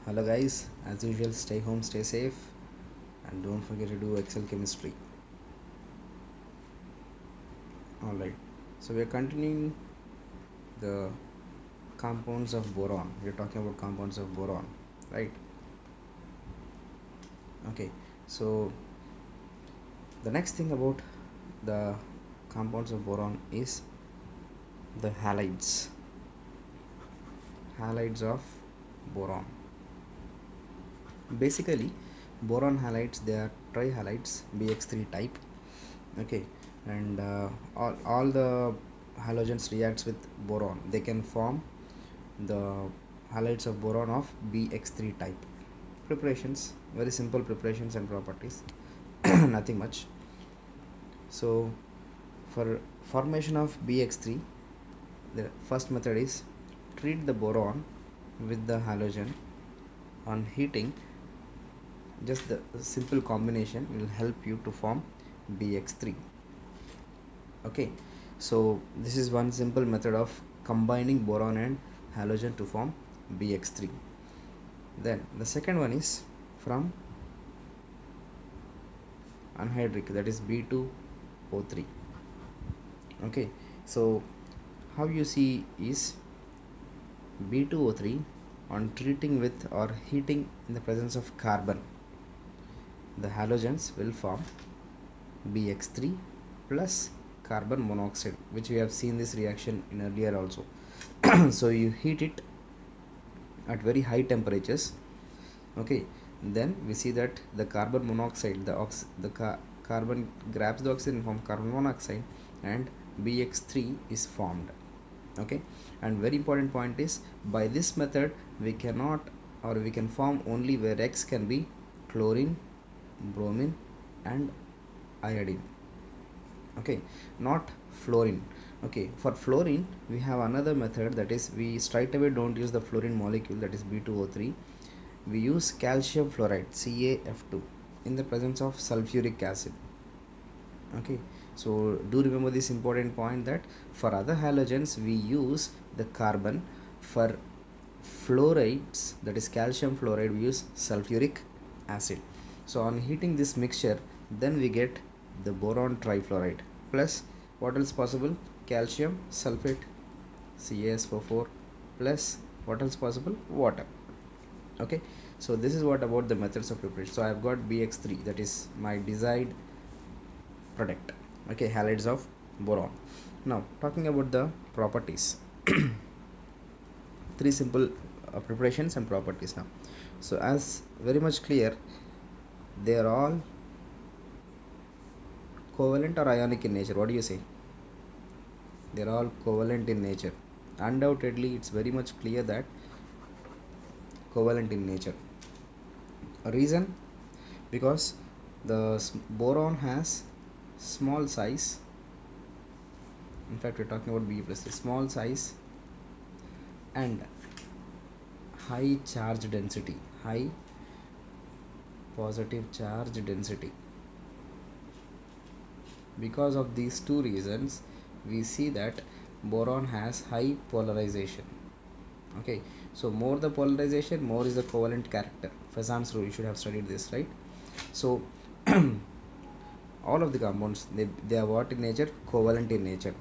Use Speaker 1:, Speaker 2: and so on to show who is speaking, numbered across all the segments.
Speaker 1: Hello guys, as usual stay home, stay safe, and don't forget to do Excel chemistry. Alright, so we are continuing the compounds of boron. We are talking about compounds of boron, right? Okay, so the next thing about the compounds of boron is the halides of boron. Basically, boron halides, they are trihalides, BX3 type. Okay, and all the halogens reacts with boron, they can form the halides of boron of BX3 type. Preparations, very simple preparations and properties, nothing much. So for formation of BX3, the first method is treat the boron with the halogen. On heating, just the simple combination will help you to form BX3. Okay, so this is one simple method of combining boron and halogen to form BX3. Then the second one is from anhydric, that is B2O3. Okay, so how you see is B2O3 on treating with or heating in the presence of carbon, the halogens will form BX3 plus carbon monoxide, which we have seen this reaction in earlier also. So you heat it at very high temperatures. Okay, then we see that the carbon monoxide, carbon grabs the oxygen from carbon monoxide and BX3 is formed. Okay, and very important point is, by this method we cannot, or we can form only where X can be chlorine, bromine and iodine. Okay, not fluorine. Okay, for fluorine we have another method, that is we straight away don't use the fluorine molecule, that is B2O3. We use calcium fluoride, CaF2, in the presence of sulfuric acid. Okay, so do remember this important point, that for other halogens we use the carbon, for fluorides, that is calcium fluoride, we use sulfuric acid. So on heating this mixture, then we get the boron trifluoride plus what else possible, calcium sulfate, CaSO4, plus what else possible, water. Okay, so this is what about the methods of preparation. So I have got BX3, that is my desired product. Okay, halides of boron. Now talking about the properties, three simple preparations and properties now. So as very much clear, they are all covalent or ionic in nature. What do you say? They are all covalent in nature. Undoubtedly, it's very much clear that covalent in nature. A reason, because the boron has small size. In fact, we're talking about B plus, small size and high charge density, high positive charge density. Because of these two reasons, we see that boron has high polarization. Okay, so more the polarization, more is the covalent character. Fazan's rule, you should have studied this, right? So all of the compounds, they are what in nature? Covalent in nature.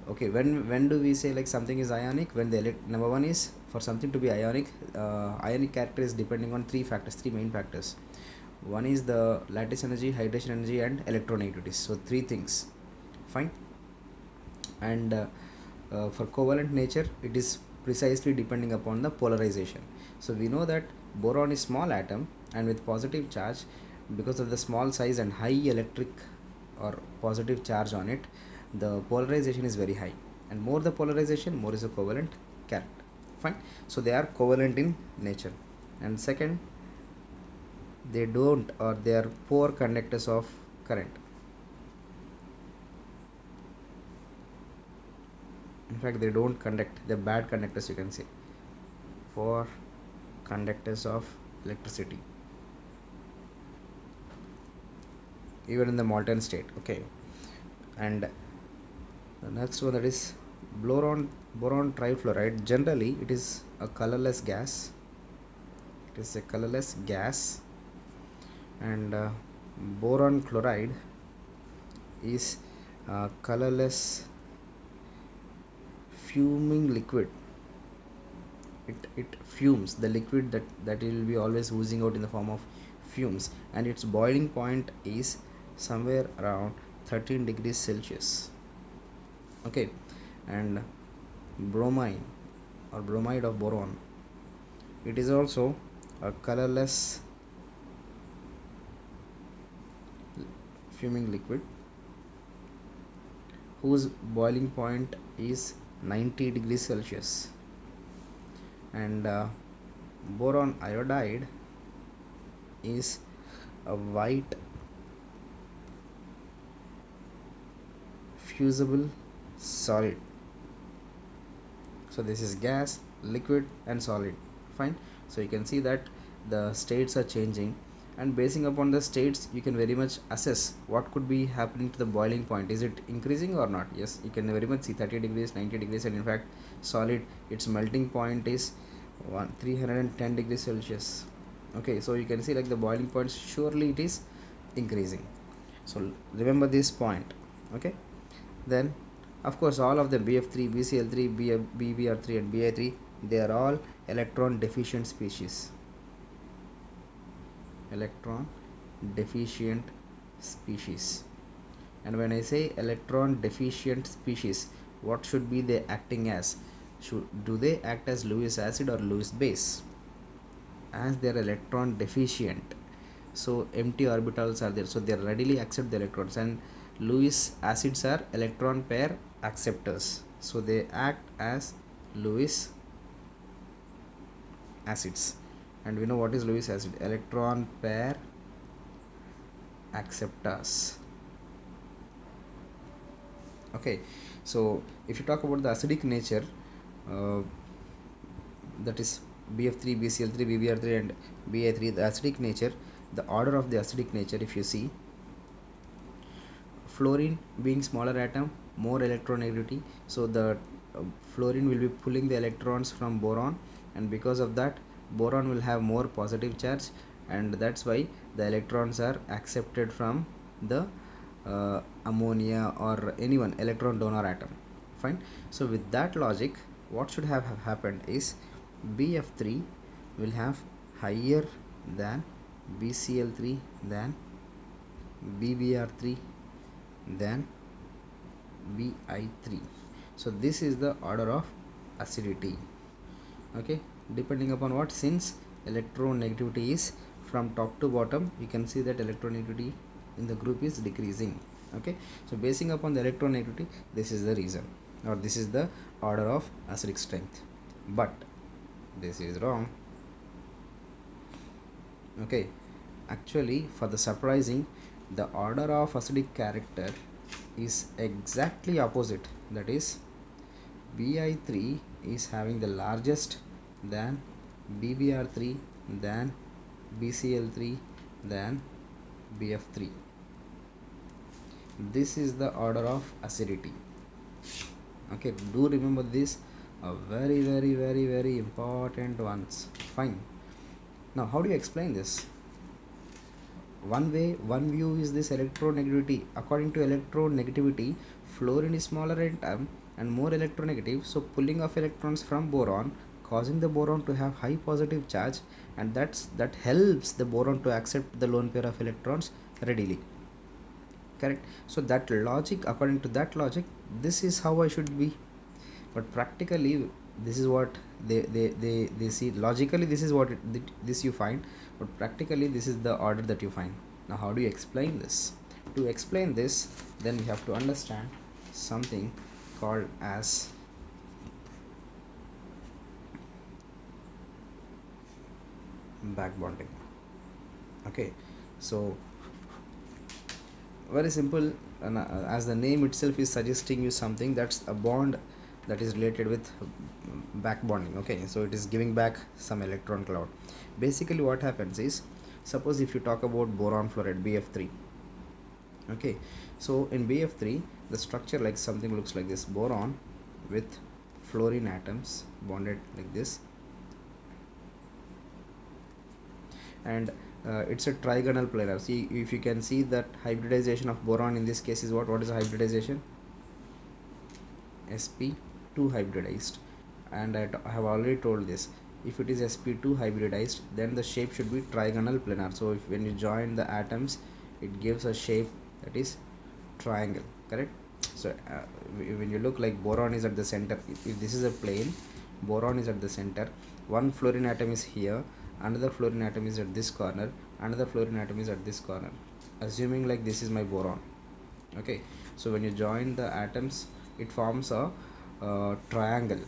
Speaker 1: Okay, when do we say like something is ionic? When the number one is, for something to be ionic, ionic character is depending on three main factors. One is the lattice energy, hydration energy and electronegativities. So three things, fine. And for covalent nature, it is precisely depending upon the polarization. So we know that boron is small atom and with positive charge. Because of the small size and high electric or positive charge on it, the polarization is very high, and more the polarization, more is a covalent character, fine. So they are covalent in nature. And second, they don't, or they are poor conductors of current. In fact, they don't conduct, they're bad conductors, you can say, for conductors of electricity, even in the molten state. Okay, and the next one, that is boron trifluoride. Generally it is a colorless gas, it is a colorless gas, and boron chloride is colorless fuming liquid. It fumes, the liquid that it will be always oozing out in the form of fumes, and its boiling point is somewhere around 13 degrees Celsius. Okay, and bromine or bromide of boron, it is also a colorless fuming liquid whose boiling point is 90 degrees Celsius, and boron iodide is a white fusible solid. So this is gas, liquid and solid. Fine. So you can see that the states are changing, and basing upon the states you can very much assess what could be happening to the boiling point. Is it increasing or not? Yes, you can very much see 30 degrees, 90 degrees, and in fact solid, its melting point is 310 degrees Celsius. Okay, so you can see like the boiling point, surely it is increasing. So remember this point. Okay, then of course all of them, BF3, BCl3, BBr3 and Bi3, they are all electron deficient species. Electron deficient species. And when I say electron deficient species, what should be they acting as? Do they act as Lewis acid or Lewis base? As they are electron deficient, so empty orbitals are there, so they readily accept the electrons, and Lewis acids are electron pair acceptors, so they act as Lewis acids. And we know what is Lewis acid, electron pair acceptors. Okay, so if you talk about the acidic nature, that is BF3, BCl3, BBr3 and Bi3, the acidic nature, the order of the acidic nature, if you see, fluorine being smaller atom, more electronegativity, so the fluorine will be pulling the electrons from boron, and because of that boron will have more positive charge, and that's why the electrons are accepted from the ammonia or anyone electron donor atom. Fine. So with that logic, what should have happened is BF3 will have higher than BCl3 than BBr3 than Bi3. So this is the order of acidity. Okay, depending upon what, since electronegativity is from top to bottom, you can see that electronegativity in the group is decreasing. Okay, so basing upon the electronegativity, this is the reason, or this is the order of acidic strength. But this is wrong. Okay, actually for the surprising, the order of acidic character is exactly opposite. That is, Bi3 is having the largest than BBr3 than BCl3 than BF3. This is the order of acidity. Okay, do remember this, a very important ones. Fine. Now how do you explain this? One view is this electronegativity. According to electronegativity, fluorine is smaller atom and more electronegative, so pulling of electrons from boron, causing the boron to have high positive charge, and that helps the boron to accept the lone pair of electrons readily. Correct. So that logic, according to that logic, this is how I should be, but practically this is what they see. Logically this is what this you find, but practically this is the order that you find. Now how do you explain this? To explain this, then we have to understand something called as back bonding. Okay, so very simple, and as the name itself is suggesting you something, that's a bond that is related with back bonding. Okay, so it is giving back some electron cloud. Basically what happens is, suppose if you talk about boron fluoride, BF3. Okay, so in BF3 the structure like something looks like this, boron with fluorine atoms bonded like this, and it's a trigonal planar. See, if you can see that hybridization of boron in this case is what is hybridization? sp2 hybridized, and I have already told this, if it is sp2 hybridized, then the shape should be trigonal planar. So if when you join the atoms, it gives a shape that is triangle, correct? So when you look like boron is at the center, if this is a plane, boron is at the center, one fluorine atom is here, another fluorine atom is at this corner, another fluorine atom is at this corner, assuming like this is my boron. Okay, so when you join the atoms, it forms a triangle,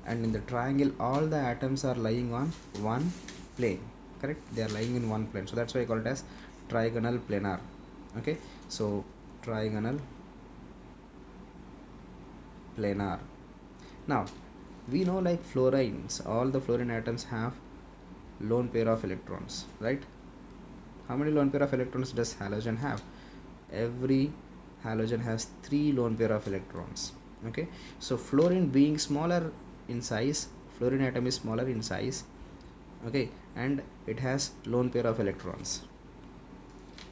Speaker 1: and in the triangle all the atoms are lying on one plane, correct? They are lying in one plane, so that's why I call it as trigonal planar. Okay, so trigonal planar. Now we know like fluorines, all the fluorine atoms have lone pair of electrons, right? How many lone pair of electrons does halogen have? Every halogen has 3 lone pair of electrons. Okay, so fluorine being smaller in size, fluorine atom is smaller in size, okay, and it has lone pair of electrons.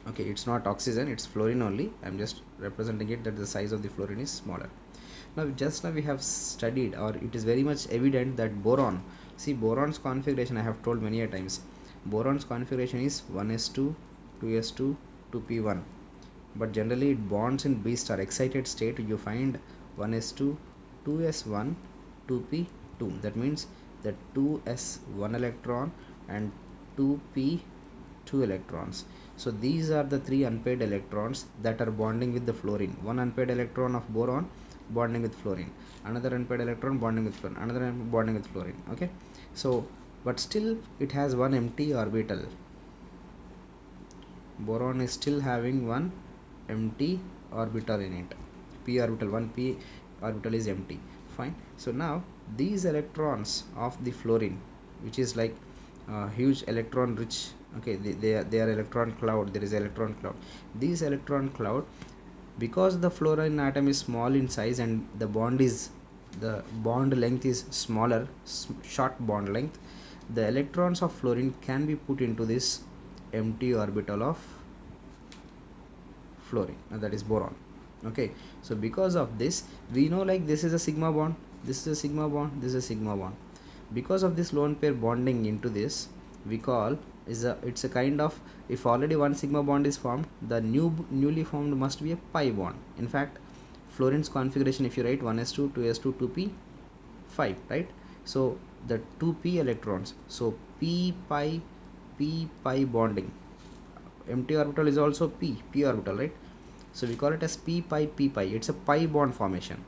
Speaker 1: Okay, it's not oxygen, it's fluorine only. I'm just representing it that the size of the fluorine is smaller. Now just now we have studied, or it is very much evident that boron, see boron's configuration I have told many a times, boron's configuration is 1s2 2s2 2p1, but generally it bonds in B star excited state. You find 1s2 2s1 2p2, that means that 2s1 electron and 2p 2 electrons. So these are the 3 unpaired electrons that are bonding with the fluorine. One unpaired electron of boron bonding with fluorine, another unpaired electron bonding with fluorine, another bonding with fluorine. Okay, so but still it has one empty orbital. Boron is still having one empty orbital in it, p orbital, one p orbital is empty. Fine, so now these electrons of the fluorine, which is like huge electron rich, okay, they are electron cloud, there is electron cloud. These electron cloud, because the fluorine atom is small in size and the bond length is smaller, short bond length, the electrons of fluorine can be put into this empty orbital of fluorine, that is boron. Okay, so because of this we know like this is a sigma bond, this is a sigma bond, this is a sigma bond. Because of this lone pair bonding into this, we call it's a kind of, if already one sigma bond is formed, the newly formed must be a pi bond. In fact, fluorine's configuration, if you write 1s2 2s2 2p 5, right? So the 2p electrons, so p pi bonding, empty orbital is also p orbital, right? So we call it as p pi, it's a pi bond formation.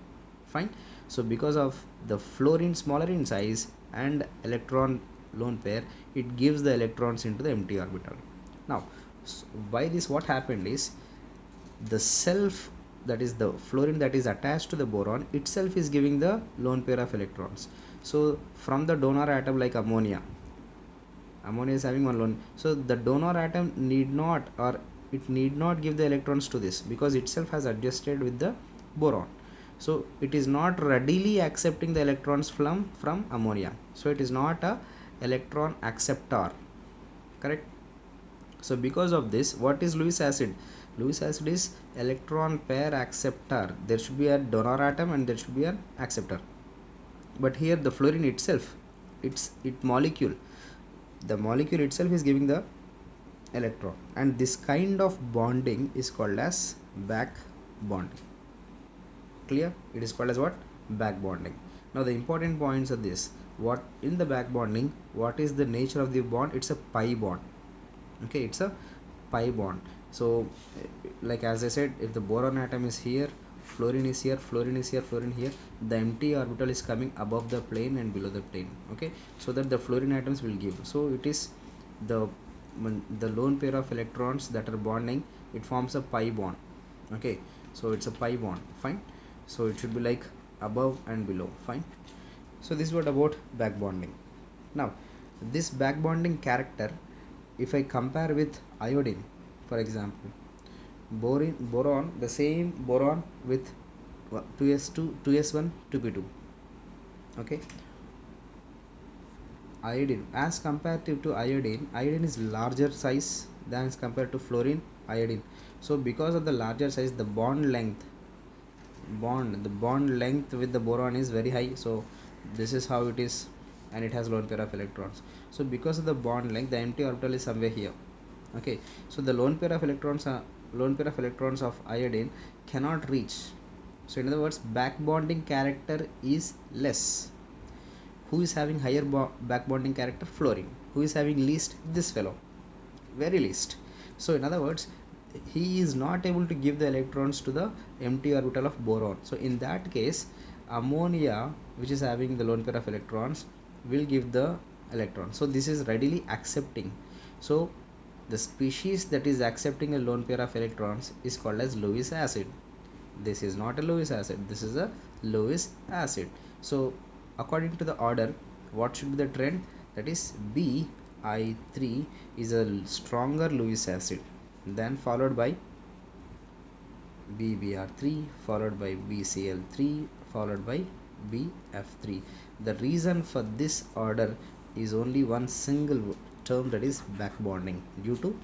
Speaker 1: Fine, so because of the fluorine smaller in size and electron lone pair, it gives the electrons into the empty orbital. Now so by this what happened is, the self, that is the fluorine that is attached to the boron itself is giving the lone pair of electrons. So from the donor atom, like ammonia is having one lone, so the donor atom need not, or it need not give the electrons to this, because itself has adjusted with the boron. So it is not readily accepting the electrons from ammonia, so it is not a electron acceptor, correct? So because of this, what is Lewis acid? Lewis acid is electron pair acceptor. There should be a donor atom and there should be an acceptor, but here the fluorine itself, the molecule itself is giving the electron, and this kind of bonding is called as back bonding. Clear? It is called as what? Back bonding. Now the important points are this: what in the back bonding, what is the nature of the bond? It's a pi bond. Okay, it's a pi bond. So like as I said, if the boron atom is here, fluorine is here, fluorine is here, fluorine here, the empty orbital is coming above the plane and below the plane. Okay, so that the fluorine atoms will give, so it is the lone pair of electrons that are bonding, it forms a pi bond. Okay, so it's a pi bond. Fine, so it should be like above and below. Fine, so this is what about back bonding. Now this back bonding character, if I compare with iodine, for example, boron, the same boron with 2s2 2s1 2p2. Okay, iodine, as comparative to iodine, iodine is larger size than as compared to fluorine, iodine. So because of the larger size, the bond length with the boron is very high. So this is how it is, and it has lone pair of electrons. So because of the bond length, the empty orbital is somewhere here. Okay, so the lone pair of electrons of iodine cannot reach. So in other words, back bonding character is less. Who is having higher back bonding character? Fluorine. Who is having least? This fellow, very least. So in other words, he is not able to give the electrons to the empty orbital of boron. So in that case, ammonia, which is having the lone pair of electrons, will give the electron. So this is readily accepting. So the species that is accepting a lone pair of electrons is called as Lewis acid. This is not a Lewis acid, this is a Lewis acid. So according to the order, what should be the trend? That is Bi3 is a stronger Lewis acid, then followed by BBr3, followed by BCl3, followed by BF3. The reason for this order is only one single term, that is back bonding. Due to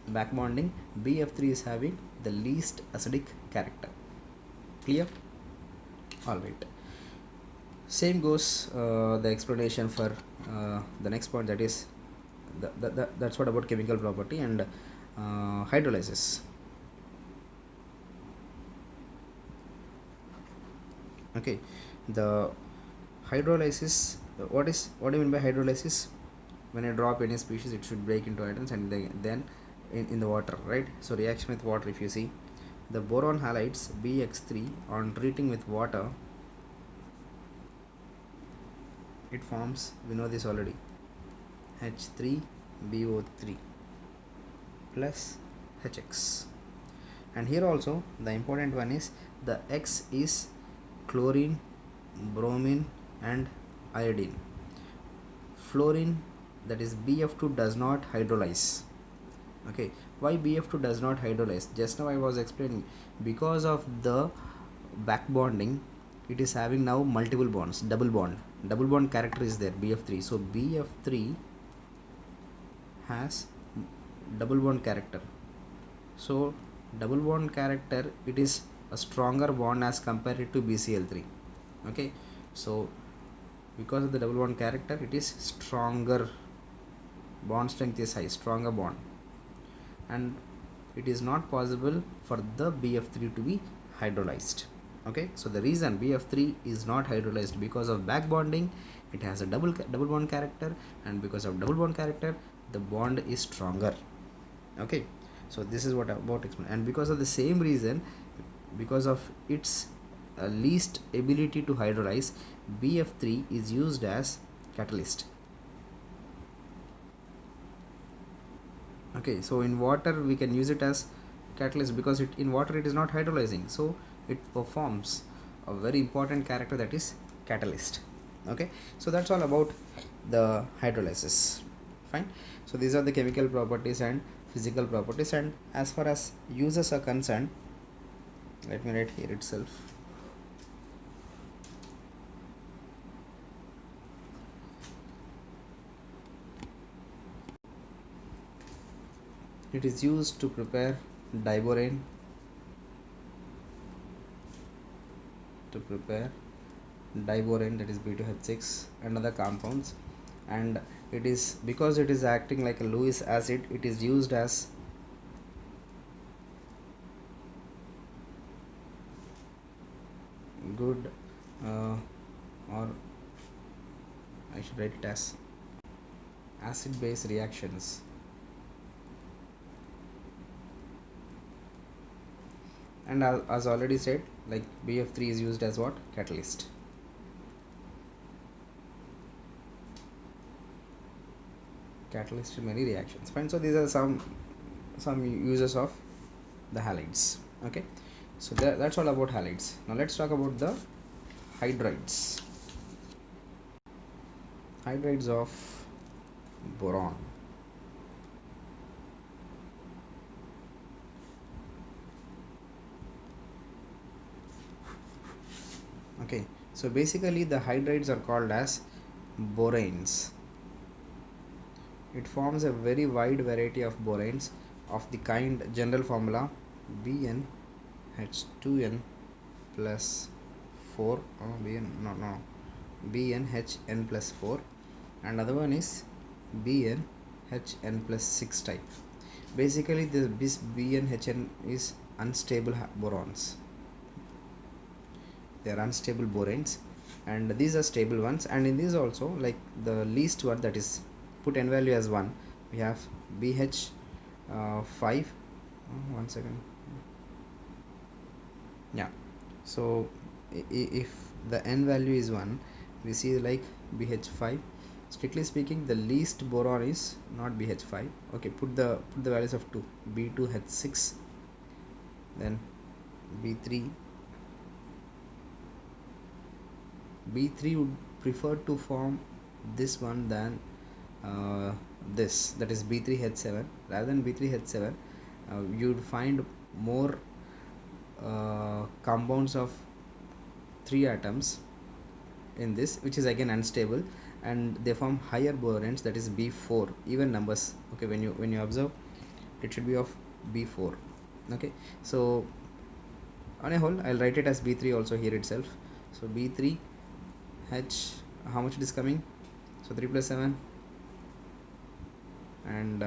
Speaker 1: back bonding, BF3 is having the least acidic character. Clear? Alright. Same goes the explanation for the next point, that is that's what about chemical property and hydrolysis. Okay, the hydrolysis, what do you mean by hydrolysis? When I drop any species, it should break into atoms and then in the water, right? So reaction with water, if you see the boron halides BX3 on treating with water, it forms, we know this already, H3BO3 plus HX. And here also the important one is the X is chlorine, bromine and iodine. Fluorine, that is BF2, does not hydrolyze. Okay, why BF2 does not hydrolyze? Just now I was explaining, because of the back bonding, it is having now multiple bonds, double bond character is there, BF3. So BF3 has double bond character. So double bond character, it is a stronger bond as compared to BCl3. Okay, so because of the double bond character, it is stronger, bond strength is high, stronger bond, and it is not possible for the BF3 to be hydrolyzed. Okay, so the reason BF3 is not hydrolyzed, because of back bonding, it has a double bond character, and because of double bond character, the bond is stronger. Okay, so this is what about explain. And because of the same reason, because of its least ability to hydrolyze, BF3 is used as catalyst. Okay, so in water we can use it as catalyst, because in water it is not hydrolyzing, so it performs a very important character, that is catalyst. Okay, so that's all about the hydrolysis. Fine. So these are the chemical properties and physical properties, and as far as uses are concerned, let me write here itself. It is used to prepare diborane, that is B2H6 and other compounds, and it is, because it is acting like a Lewis acid, it is used as good or I should write it as acid base reactions, and as already said, like BF3 is used as what? Catalyst. Catalyst in many reactions. Fine. So these are some uses of the halides. Okay, so that's all about halides. Now let's talk about the hydrides. Hydrides of boron. Okay, so basically the hydrides are called as boranes. it forms a very wide variety of boranes of the kind general formula BnH2n plus 4 BnHn plus 4, and other one is BnHn plus 6 type. Basically this BnHn is unstable borons. They are unstable boranes, and these are stable ones. And in these also, like the least one, that is put n value as 1, we have BH 5. One second. Yeah, so if the n value is 1, we see like BH5. Strictly speaking, the least boron is not BH5. Okay, put the values of 2, B2H6, then B3 would prefer to form this one than this, that is B3H7. Rather than B3H7, you'd find more compounds of 3 atoms in this, which is again unstable, and they form higher boranes, that is B4, even numbers. Okay, when you observe, it should be of B4. Okay, so on a whole, I'll write it as B3 also here itself. So B3H, how much it is coming? So 3 plus 7, and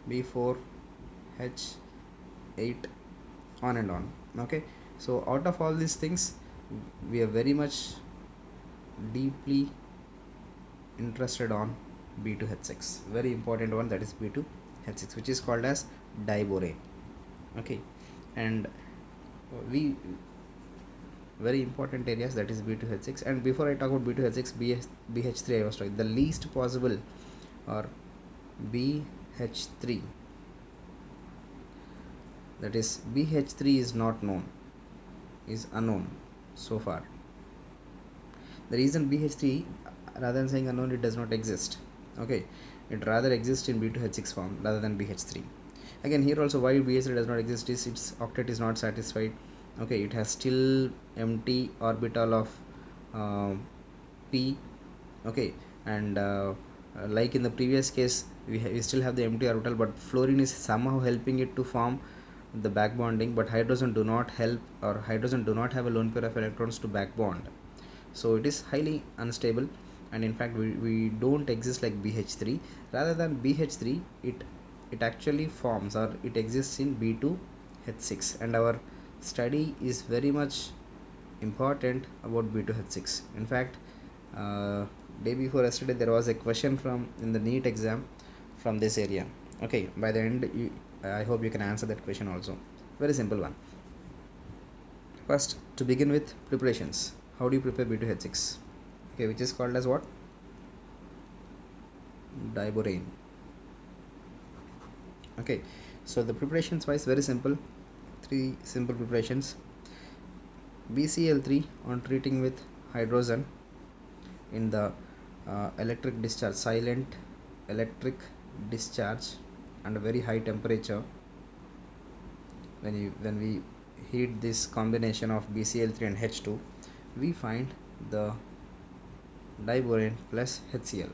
Speaker 1: B4H8, on and on. Okay, so out of all these things, we are very much deeply interested on B2H6, very important one, that is B2H6, which is called as diborane. Okay, and we very important areas, that is B2H6. And before I talk about B2H6, BH3 I was talking, the least possible, or BH3, that is BH3 is not known, is unknown so far. The reason BH3, rather than saying unknown, it does not exist. Okay, it rather exists in B2H6 form rather than BH3. Again, here also, why BH3 does not exist is its octet is not satisfied. Okay, it has still empty orbital of P. Okay, and like in the previous case, we still have the empty orbital, but fluorine is somehow helping it to form the back bonding, but hydrogen do not help, or hydrogen do not have a lone pair of electrons to back bond. So it is highly unstable, and in fact we don't exist like BH3. Rather than BH3, it actually forms, or it exists in B2H6, and our study is very much important about B2H6. In fact, day before yesterday, there was a question from in the NEET exam from this area. Okay, by the end, I hope you can answer that question also. Very simple one. First, to begin with, preparations. How do you prepare B2H6? Okay, which is called as what? Diborane. Okay, so the preparations wise, very simple. 3 simple preparations. BCl3 on treating with hydrogen in the electric discharge, silent electric discharge under very high temperature. When we heat this combination of BCl3 and H2, we find the diborane plus HCl.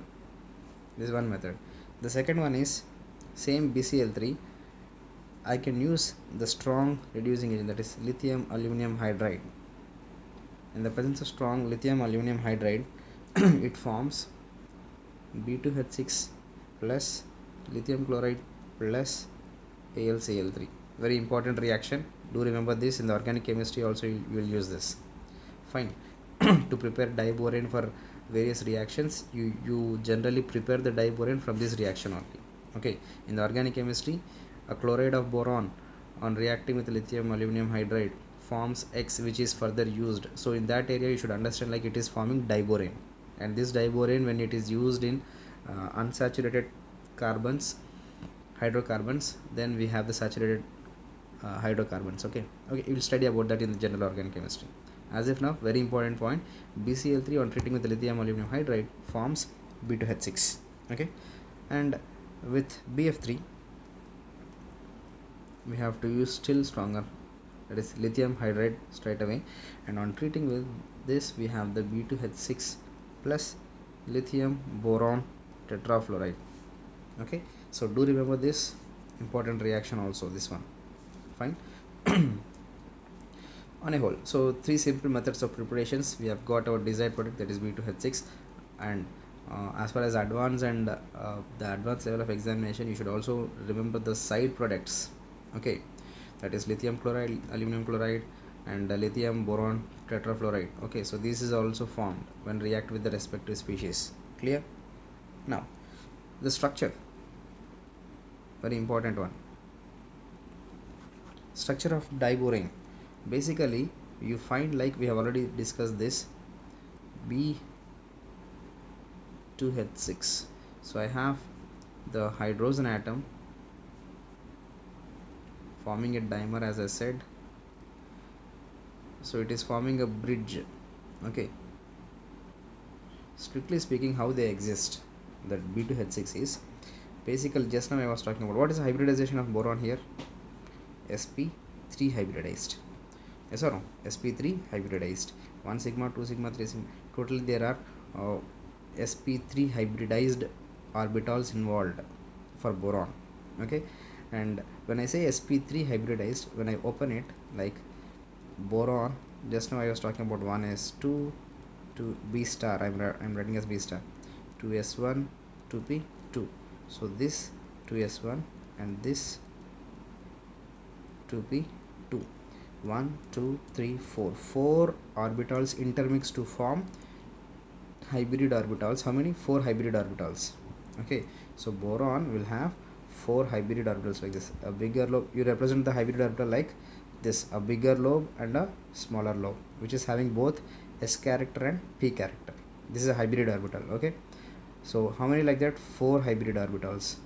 Speaker 1: This is one method. The second one is same BCl3. I can use the strong reducing agent, that is lithium aluminum hydride. In the presence of strong lithium aluminum hydride, it forms B2H6 plus lithium chloride plus AlCl3. Very important reaction. Do remember this. In the organic chemistry also you will use this. Fine. To prepare diborane for various reactions, you generally prepare the diborane from this reaction only. Okay, in the organic chemistry, a chloride of boron on reacting with lithium aluminum hydride forms X, which is further used. So in that area, you should understand like it is forming diborane, and this diborane, when it is used in unsaturated carbons, hydrocarbons, then we have the saturated hydrocarbons. Okay, you will study about that in the general organic chemistry. As if now, very important point, BCl3 on treating with lithium aluminum hydride forms B2H6. Okay, and with BF3, we have to use still stronger, that is lithium hydride straight away, and on treating with this, we have the B2H6 plus lithium boron tetrafluoride. Okay, so do remember this important reaction also, this one. Fine. On a whole, so three simple methods of preparations. We have got our desired product, that is B2H6, and as far as advanced and the advanced level of examination, you should also remember the side products. Okay, that is lithium chloride, aluminum chloride, and lithium boron tetrafluoride. Okay, so this is also formed when react with the respective species. Clear? Now the structure, very important one. Structure of diborane. Basically you find, like we have already discussed this, B2H6. so I have the hydrogen atom forming a dimer, as I said. So it is forming a bridge. Okay, strictly speaking, how they exist, that B2H6 is basically, just now I was talking about what is the hybridization of boron here. sp3 hybridized, yes or no? sp3 hybridized, 1 sigma, 2 sigma, 3 sigma, totally there are sp3 hybridized orbitals involved for boron. Okay, and when I say sp3 hybridized, when I open it, like boron, just now I was talking about 1s2 to B star, I'm writing as B star, 2s1 2p2, so this 2s1 and this 2p2, 1 2 3 4, 4 orbitals intermix to form hybrid orbitals. How many? 4 hybrid orbitals. Okay, so boron will have 4 hybrid orbitals like this. A bigger lobe, you represent the hybrid orbital like this, a bigger lobe and a smaller lobe, which is having both s character and p character. This is a hybrid orbital. Okay, so how many like that? 4 hybrid orbitals,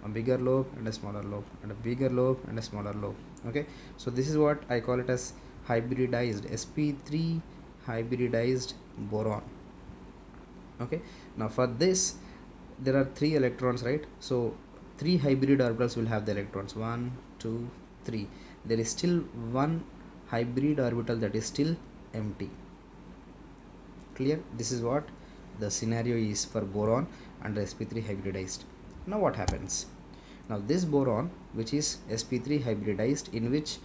Speaker 1: a bigger lobe and a smaller lobe, and a bigger lobe and a smaller lobe. Okay, so this is what I call it as hybridized sp3 hybridized boron. Okay, now for this there are 3 electrons, right? So 3 hybrid orbitals will have the electrons, 1 2 3. There is still one hybrid orbital that is still empty. Clear? This is what the scenario is for boron and sp3 hybridized. Now what happens? Now this boron, which is sp3 hybridized, in which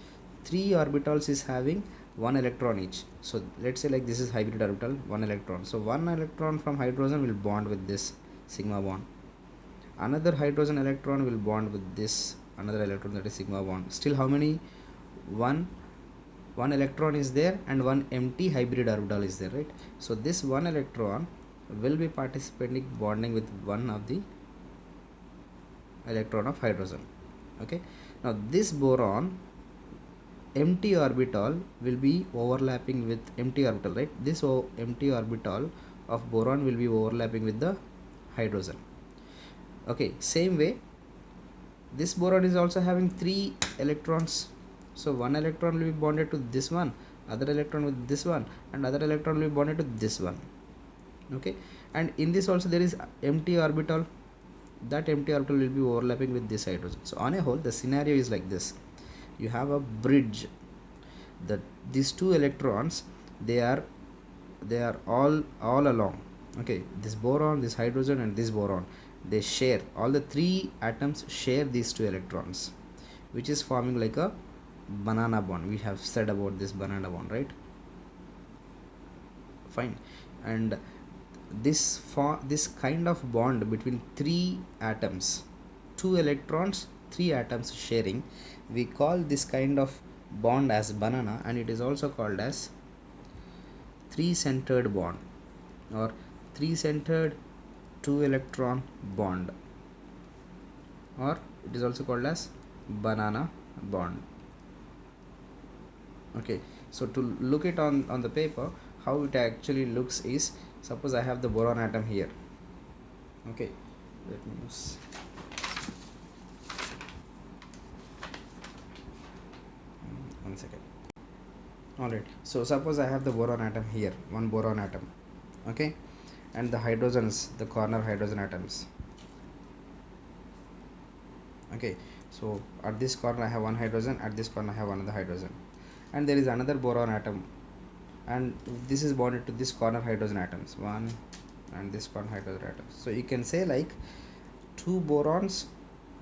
Speaker 1: 3 orbitals is having 1 electron each. So let's say like this is hybrid orbital, 1 electron. So 1 electron from hydrogen will bond with this sigma bond. Another hydrogen electron will bond with this another electron, that is sigma bond. Still how many? One electron is there and one empty hybrid orbital is there, right? So this one electron will be participating bonding with one of the electron of hydrogen. Okay, now this boron empty orbital will be overlapping with empty orbital, right? This empty orbital of boron will be overlapping with the hydrogen. Okay, same way this boron is also having 3 electrons. So one electron will be bonded to this one, other electron with this one, and other electron will be bonded to this one. Okay, and in this also there is empty orbital. That empty orbital will be overlapping with this hydrogen. So on a whole, the scenario is like this. You have a bridge that these 2 electrons, they are all along. Okay, this boron, this hydrogen, and this boron, they share, all the 3 atoms share these 2 electrons, which is forming like a banana bond. We have said about this banana bond, right? Fine. And this kind of bond between 3 atoms, 2 electrons, 3 atoms sharing, we call this kind of bond as banana, and it is also called as 3-centered bond or 3-centered 2 electron bond, or it is also called as banana bond. Okay, so to look it on the paper, how it actually looks is, suppose I have the boron atom here. Okay, let me use 1 second. Alright, so suppose I have the boron atom here, one boron atom. Okay, and the hydrogens, the corner hydrogen atoms. Okay, so at this corner I have one hydrogen, at this corner I have another hydrogen, and there is another boron atom, and this is bonded to this corner hydrogen atoms, one, and this corner hydrogen atoms. So you can say like two borons,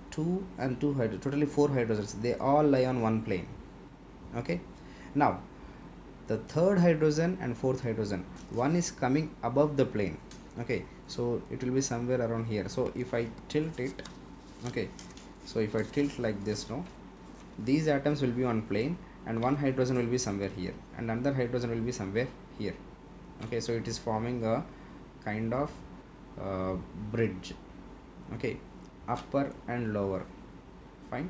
Speaker 1: two and two hydrogens, totally four hydrogens, they all lie on one plane. Okay, now the third hydrogen and fourth hydrogen, one is coming above the plane. Okay, so it will be somewhere around here. So if I tilt it, okay, so if I tilt like this, no, these atoms will be on plane, and one hydrogen will be somewhere here and another hydrogen will be somewhere here. Okay, so it is forming a kind of bridge. Okay, upper and lower. Fine.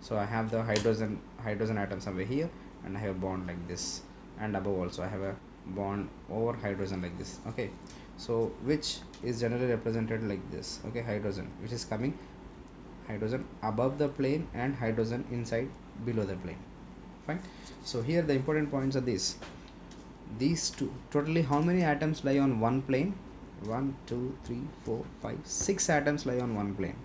Speaker 1: So I have the hydrogen atom somewhere here, and I have a bond like this, and above also I have a bond over hydrogen like this. Okay, so which is generally represented like this. Okay, hydrogen which is coming, hydrogen above the plane and hydrogen inside below the plane. Fine. So here the important points are these two, totally how many atoms lie on one plane? 1 2 3 4 5 6 atoms lie on one plane.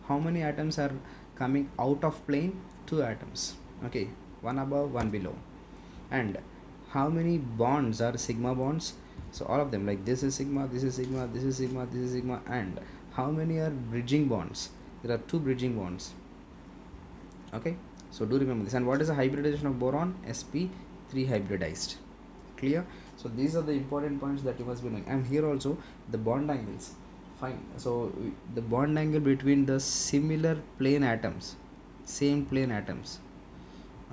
Speaker 1: How many atoms are coming out of plane? 2 atoms. Okay, one above, one below. And how many bonds are sigma bonds? So all of them, like this is sigma, this is sigma, this is sigma, this is sigma. And how many are bridging bonds? There are 2 bridging bonds. Okay, so do remember this. And what is the hybridization of boron? sp3 hybridized. Clear? So these are the important points that you must be knowing. And here also the bond angles. Fine. So the bond angle between the similar plane atoms, same plane atoms.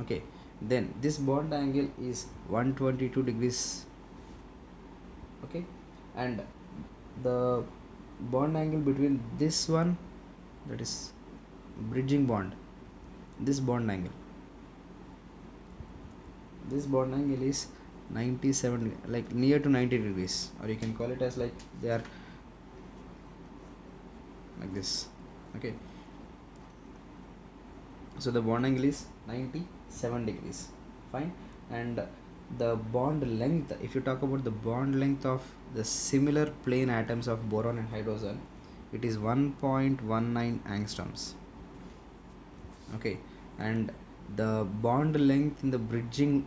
Speaker 1: Okay, then this bond angle is 122 degrees. Okay, and the bond angle between this one, that is bridging bond, this bond angle is 97, like near to 90 degrees, or you can call it as like they are like this. Okay, so the bond angle is 97 degrees. Fine. And the bond length, if you talk about the bond length of the similar plane atoms of boron and hydrogen, it is 1.19 angstroms. Okay, and the bond length in the bridging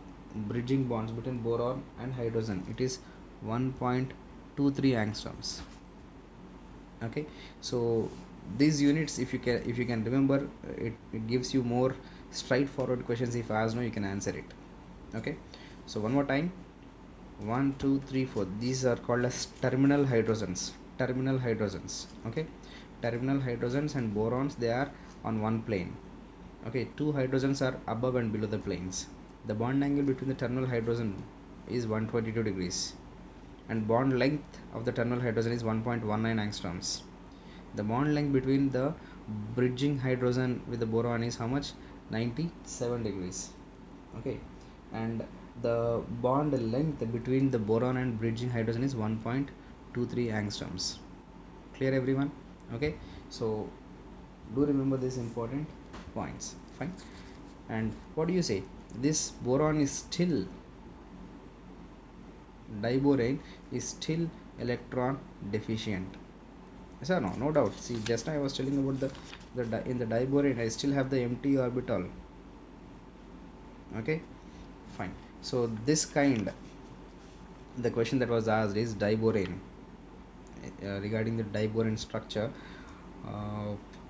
Speaker 1: bonds between boron and hydrogen, it is 1.23 angstroms. Okay, so these units, if you can remember, it gives you more straightforward questions. If asked, no, you can answer it. Okay, so one more time, 1 2 3 4, these are called as terminal hydrogens. Okay, terminal hydrogens and borons, they are on one plane. Okay, 2 hydrogens are above and below the planes. The bond angle between the terminal hydrogen is 122 degrees, and bond length of the terminal hydrogen is 1.19 angstroms. The bond length between the bridging hydrogen with the boron is how much? 97 degrees. Okay, and the bond length between the boron and bridging hydrogen is 1.23 angstroms. Clear, everyone? Okay, so do remember these important points. Fine. And what do you say? This boron is still, diborane is still electron deficient. Yes or no? No doubt. See, just now I was telling about in the diborane I still have the empty orbital. Okay, fine. So this kind, the question that was asked is diborane. Regarding the diborane structure,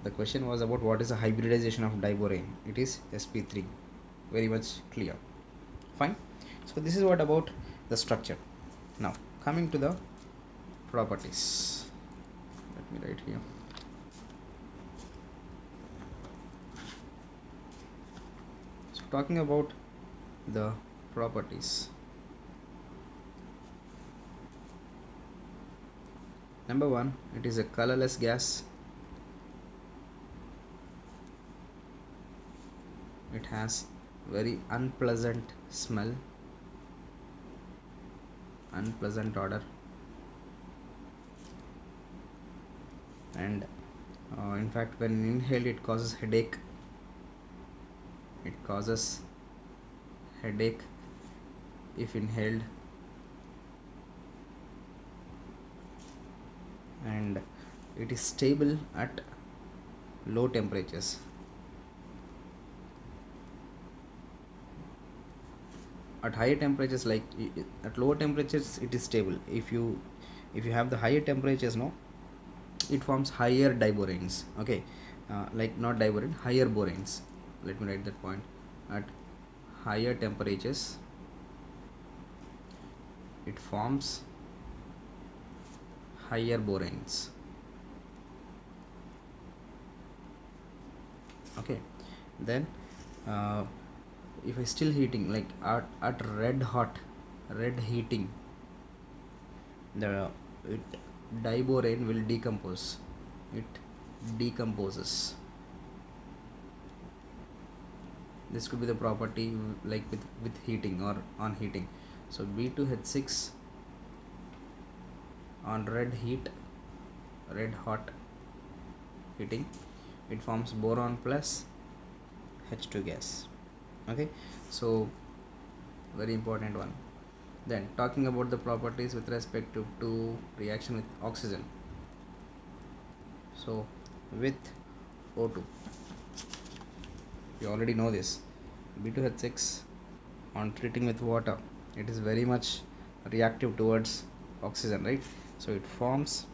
Speaker 1: the question was about what is the hybridization of diborane. It is sp3. Very much clear. Fine. So this is what about the structure. Now coming to the properties, let me write here. So talking about the properties, number 1, it is a colorless gas. It has very unpleasant smell, unpleasant odor, and in fact when inhaled it causes headache. If inhaled. And it is stable at low temperatures. At higher temperatures, like at lower temperatures it is stable. If you have the higher temperatures, no, it forms higher diboranes. Okay, like not diborane, higher boranes. Let me write that point. At higher temperatures it forms higher boranes. Okay, then if I still heating, like at red heating, the it diborane will decompose. It decomposes. This could be the property, like with heating or on heating. So B2H6 on red hot heating, it forms boron plus H2 gas. Okay, so very important one. Then talking about the properties with respect to reaction with oxygen. So with O2, you already know this, B2H6 on treating with water, it is very much reactive towards oxygen, right? So it forms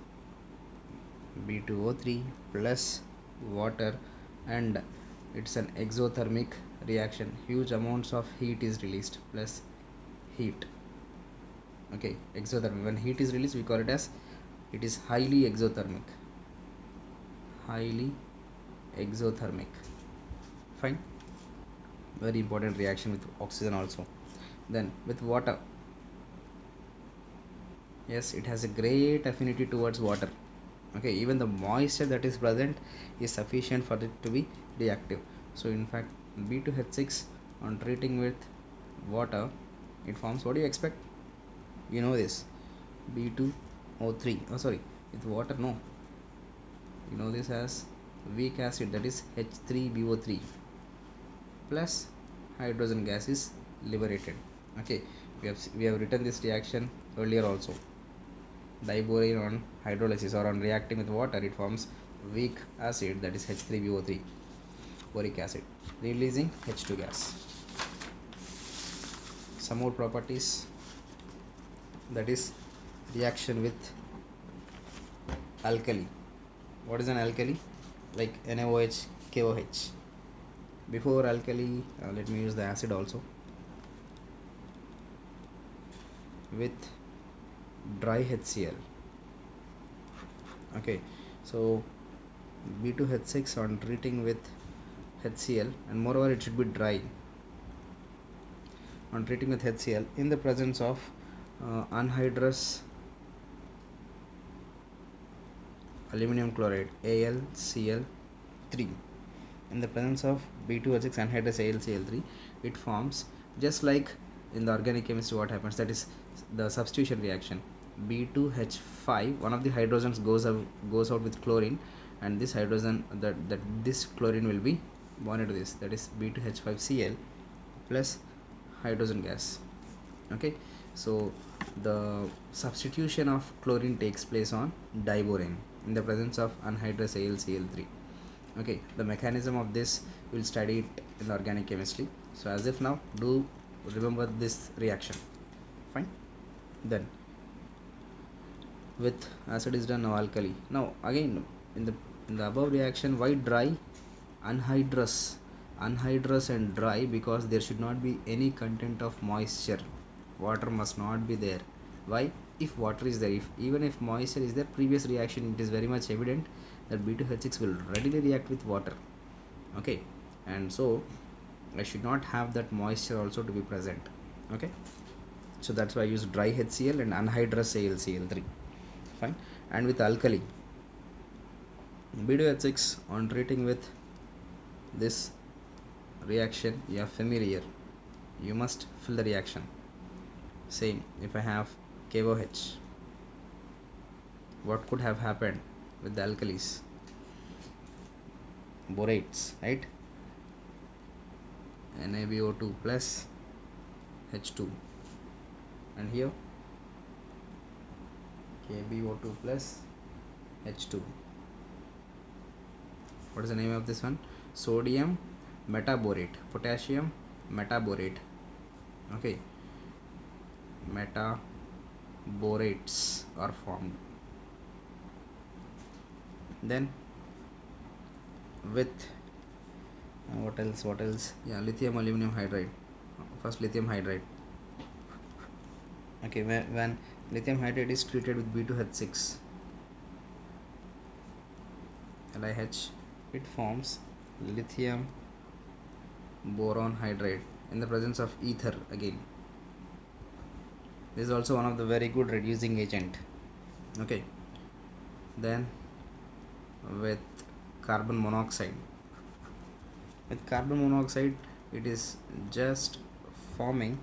Speaker 1: B2O3 plus water, and it's an exothermic reaction. Huge amounts of heat is released plus heat. Okay, exothermic. When heat is released, we call it as, it is highly exothermic. Highly exothermic. Fine. Very important reaction with oxygen also. Then with water, yes, it has a great affinity towards water. Okay, even the moisture that is present is sufficient for it to be reactive. So in fact, B2H6 on treating with water, it forms, what do you expect? You know this, B2O3. Oh sorry, with water, no, you know this as weak acid, that is H3BO3 plus hydrogen gas is liberated. Okay, we have written this reaction earlier also. Diborane on hydrolysis or on reacting with water, it forms weak acid, that is H3BO3, boric acid, releasing H2 gas. Some more properties, that is reaction with alkali. What is an alkali? Like NaOH, KOH. Before alkali, let me use the acid also. With dry HCl. Okay, so B2H6 on treating with HCl, and moreover it should be dry. On treating with HCl in the presence of anhydrous aluminum chloride, AlCl3, in the presence of B2H6 anhydrous AlCl3, it forms, just like in the organic chemistry what happens, that is the substitution reaction. B2H5, one of the hydrogens goes out with chlorine, and this hydrogen, this chlorine will be bonded to this, that is B2H5Cl plus hydrogen gas. Okay, so the substitution of chlorine takes place on diborane in the presence of anhydrous AlCl3. Okay, the mechanism of this we'll study it in the organic chemistry. So as if now, do remember this reaction. Fine. Then with acid is done, now alkali. Now again, in the above reaction, why dry? Anhydrous and dry, because there should not be any content of moisture. Water must not be there. Why? If water is there, even if moisture is there, previous reaction, it is very much evident that B2H6 will readily react with water. Okay, and so I should not have that moisture also to be present. Okay, so that's why I use dry HCl and anhydrous AlCl3. Fine. And with alkali, B2H6 on treating with this reaction, you are familiar, you must fill the reaction. Same, if I have KOH, what could have happened with the alkalis? Borates, right? NaBO2 plus H2, and here KBO2 plus H2. What is the name of this one? Sodium metaborate, potassium metaborate. Okay, metaborates are formed. Then with what else, yeah, lithium aluminum hydride. First lithium hydride. Okay, when lithium hydride is treated with B2H6 LiH, it forms lithium boron hydride in the presence of ether again. This is also one of the very good reducing agent. Okay, then with carbon monoxide. With carbon monoxide, it is just forming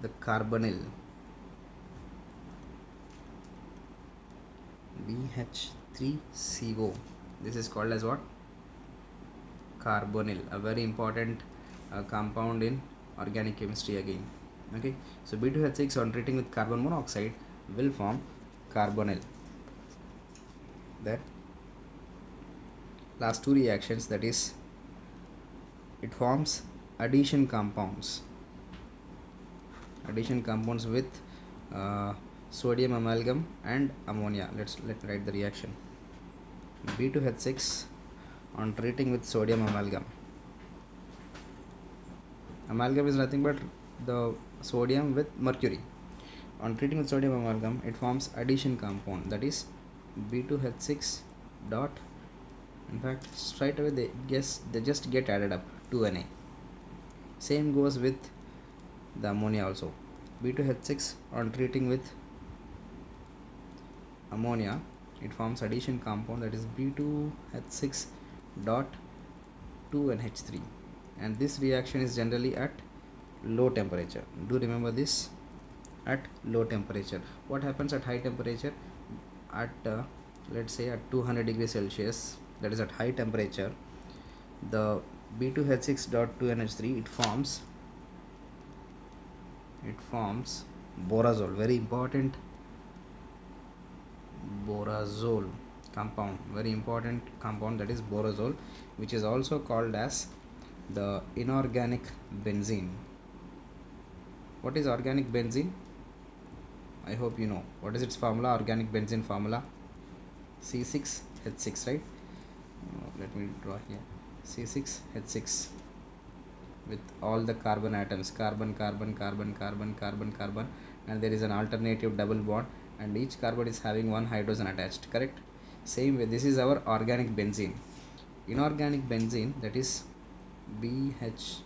Speaker 1: the carbonyl, BH3CO. This is called as what? Carbonyl, a very important compound in organic chemistry again. Okay, so B2H6 on treating with carbon monoxide will form carbonyl. Then last two reactions, that is, it forms addition compounds with sodium amalgam and ammonia. Let's write the reaction. B2H6 on treating with sodium amalgam. Amalgam is nothing but the sodium with mercury. On treating with sodium amalgam, it forms addition compound, that is B2H6 dot, in fact straight away they just get added up to Na. Same goes with the ammonia also. B2H6 on treating with ammonia, it forms addition compound, that is B2H6 dot 2NH3, and this reaction is generally at low temperature. Do remember this, at low temperature. What happens at high temperature? At let's say at 200 degrees Celsius, that is at high temperature, the B2H6.2NH3 it forms borazole, very important borazole compound, very important compound, that is borazole, which is also called as the inorganic benzene. What is organic benzene? I hope you know. What is its formula? Organic benzene formula C6H6, right? Let me draw here. C6H6 with all the carbon atoms, carbon, and there is an alternative double bond, and each carbon is having one hydrogen attached, correct? Same way, this is our organic benzene. Inorganic benzene, that is BHNH,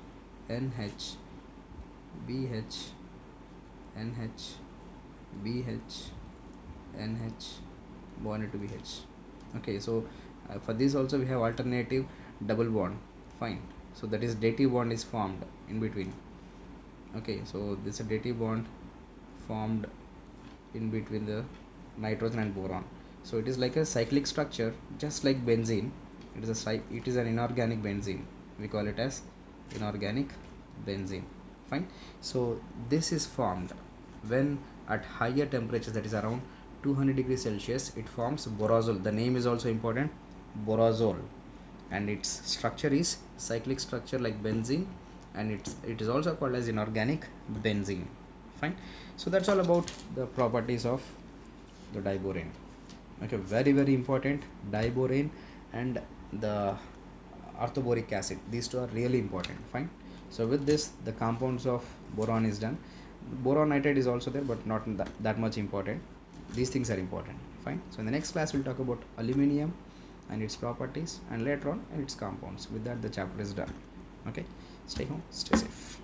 Speaker 1: bonded to BH. Okay, so for this also we have alternative double bond. Fine, so that is dative bond is formed in between. Okay, so this is a dative bond formed in between the nitrogen and boron. So it is like a cyclic structure, just like benzene. It is an inorganic benzene. We call it as inorganic benzene. Fine. So this is formed when at higher temperatures, that is around 200 degrees Celsius, it forms borazole. The name is also important, borazole, and its structure is cyclic structure like benzene, and it is also called as inorganic benzene. Fine. So that's all about the properties of the diborane. Okay, very important, diborane and the orthoboric acid, these two are really important. Fine. So with this, the compounds of boron is done. Boron nitride is also there, but not that much important. These things are important. Fine. So in the next class we'll talk about aluminium and its properties, and later on and its compounds. With that, the chapter is done. Okay, stay home, stay safe.